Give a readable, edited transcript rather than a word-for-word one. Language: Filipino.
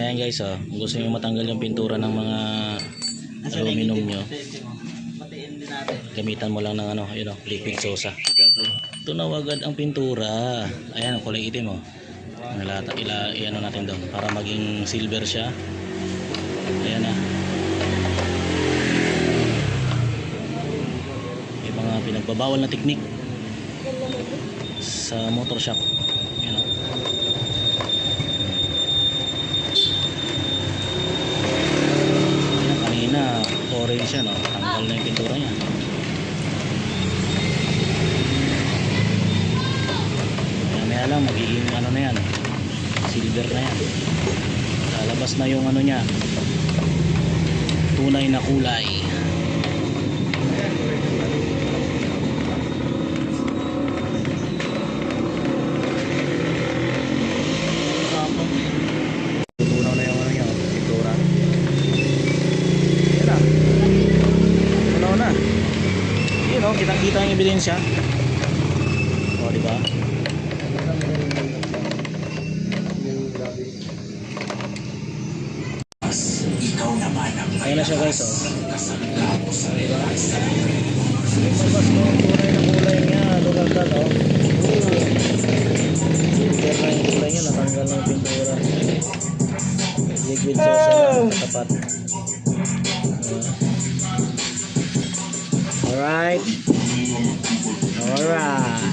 Ayan guys, oh, kung gusto nyo matanggal yung pintura ng mga aluminum nyo, gamitan mo lang ng ano, yun, liquid sosa. Tunaw agad ang pintura. Ayan, ang kulay itim, oh. Iano natin doon para maging silver siya. Ayan na. May mga pinagbabawal na teknik sa motor shop. Ayan, oh. Ayan, kanina orange yan, oh. Tanggal na yung pintura niya. Maya lang magiging ano na yan, silver na yan. Lalabas na yung ano niya, tunay na kulay. Tunaw na yung ano niya, pintura. Yan na, tunaw na. Yun o, kitang kita yung ebidensya. O, diba? Ayan na siya guys, oh. Diba? Lumabas mo yung tunay na kulay niya. Look at that, oh. Silver na yung kulay niya. Natanggal na yung pintura. Liquid sauce na katapat. Alright. Alright.